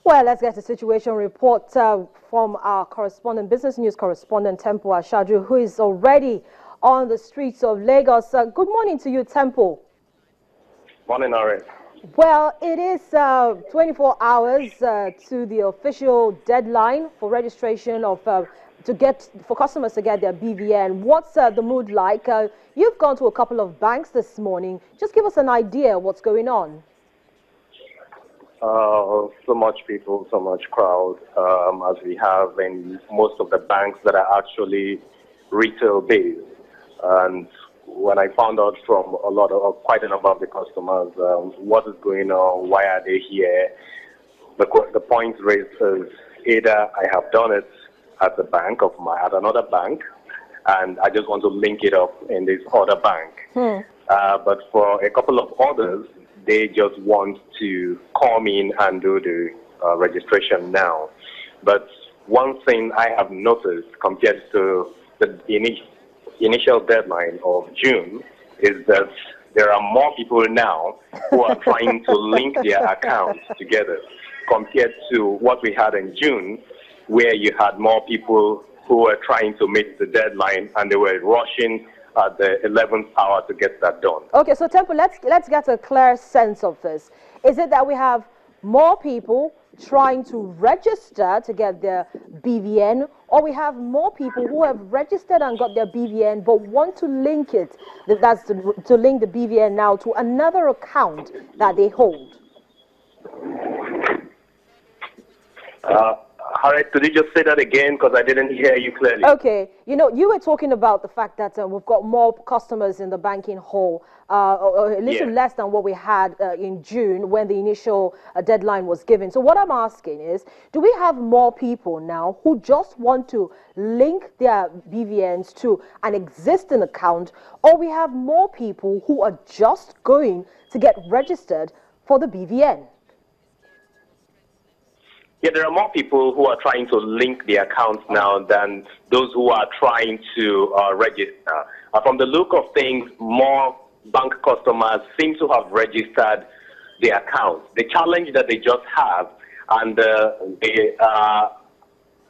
Well, let's get a situation report from our correspondent, business news correspondent, Temple Ashaju, who is already on the streets of Lagos. Good morning to you, Temple. Morning, Aaron. Well, it is 24 hours to the official deadline for registration of for customers to get their BVN. What's the mood like? You've gone to a couple of banks this morning. Just give us an idea of what's going on. So much people, so much crowd, as we have in most of the banks that are actually retail-based. And when I found out from quite a number of the customers, what is going on, why are they here, the point raised is either I have done it at the bank at another bank, and I just want to link it up in this other bank. But for a couple of others, they just want to come in and do the registration now. But one thing I have noticed compared to the initial deadline of June is that there are more people now who are trying to link their accounts together compared to what we had in June, where you had more people who were trying to meet the deadline and they were rushing at the 11th hour to get that done. Okay, so Temple, let's get a clear sense of this. Is it that we have more people trying to register to get their BVN, or we have more people who have registered and got their BVN but want to link it, that's to link the BVN now to another account that they hold? Harriet, could you just say that again, because I didn't hear you clearly? Okay, you know, you were talking about the fact that we've got more customers in the banking hall, a little less than what we had in June when the initial deadline was given. So what I'm asking is, do we have more people now who just want to link their BVNs to an existing account, or we have more people who are just going to get registered for the BVN? Yeah, there are more people who are trying to link the accounts now than those who are trying to register. From the look of things, more bank customers seem to have registered their accounts. The challenge that they just have, and I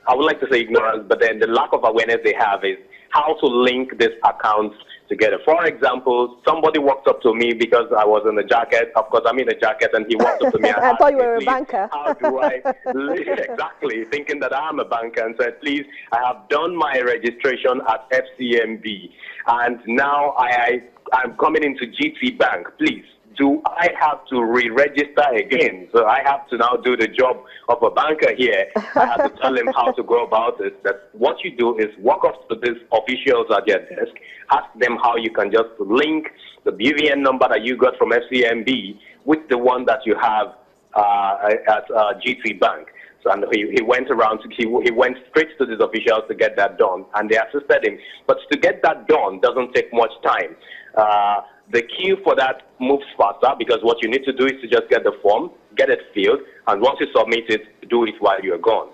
would like to say ignorance, but then the lack of awareness they have is how to link these accounts together. For example, somebody walked up to me because I was in a jacket. Of course, I'm in a jacket, and he walked up to me and I thought you were a banker. How do I exactly, thinking that I'm a banker, and said, please, I have done my registration at FCMB, and now I'm coming into GT Bank. Please, do I have to re-register again? So I have to now do the job of a banker here. I have to tell him how to go about it. That what you do is walk up to these officials at their desk, ask them how you can just link the BVN number that you got from FCMB with the one that you have at GT Bank. So, and he went around, he went straight to these officials to get that done, and they assisted him. But to get that done doesn't take much time. The queue for that moves faster because what you need to do is to just get the form, get it filled, and once you submit it, do it while you're gone.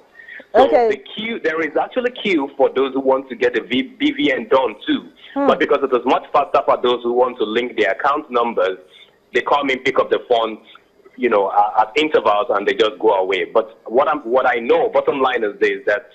So the queue, there is actually a queue for those who want to get a BVN done too. But because it is much faster for those who want to link their account numbers, they come in, pick up the phone, you know, at intervals, and they just go away. But what I know, bottom line is this, that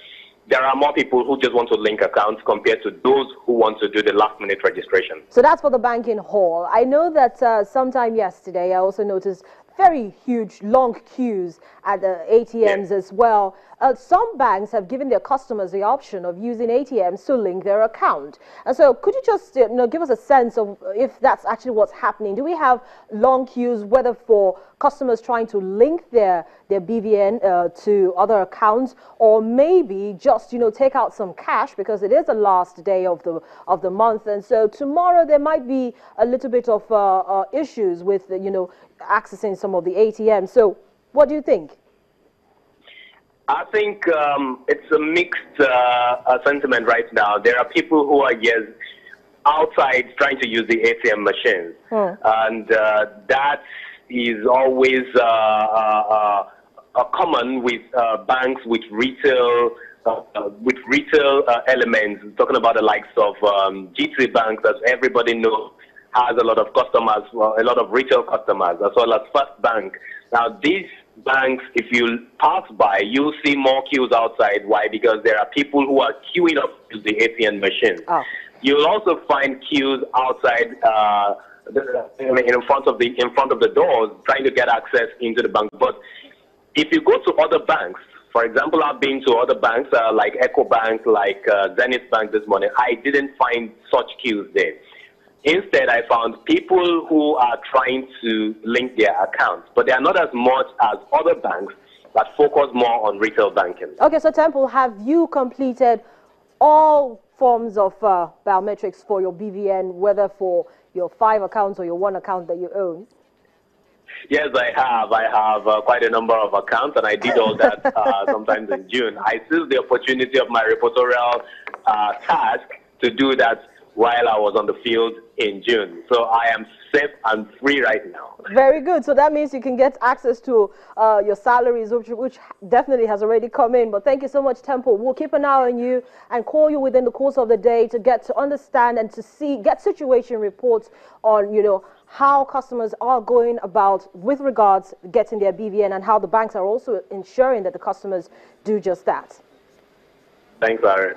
there are more people who just want to link accounts compared to those who want to do the last-minute registration. So that's for the banking hall. I know that sometime yesterday I also noticed very huge, long queues at the ATMs as well. Some banks have given their customers the option of using ATMs to link their account. And so could you just give us a sense of if that's actually what's happening? Do we have long queues, whether for customers trying to link their BVN to other accounts, or maybe just, take out some cash because it is the last day of the month, and so tomorrow there might be a little bit of issues with, accessing some of the ATMs. So what do you think? I think it's a mixed sentiment right now. There are people who are, outside trying to use the ATM machines. And that is always common with banks with retail elements. Talking about the likes of G3 Bank, that everybody knows has a lot of customers, a lot of retail customers, as well as First Bank. Now, these banks, if you pass by, you'll see more queues outside. Why? Because there are people who are queuing up to the ATM machine. Oh. You'll also find queues outside in front of the doors trying to get access into the bank. But if you go to other banks, for example, I've been to other banks like EcoBank, like Zenith Bank this morning. I didn't find such queues there. Instead, I found people who are trying to link their accounts, but they are not as much as other banks that focus more on retail banking. Okay, so Temple, have you completed all forms of biometrics for your BVN, whether for your 5 accounts or your 1 account that you own? Yes, I have. I have quite a number of accounts, and I did all that sometimes in June. I seized the opportunity of my reportorial task to do that while I was on the field in June. So I am safe and free right now. Very good. So that means you can get access to your salaries, which definitely has already come in. But thank you so much, Temple. We'll keep an eye on you and call you within the course of the day to get to understand and to get situation reports on, how customers are going about with regards getting their BVN and how the banks are also ensuring that the customers do just that. Thanks, Aaron.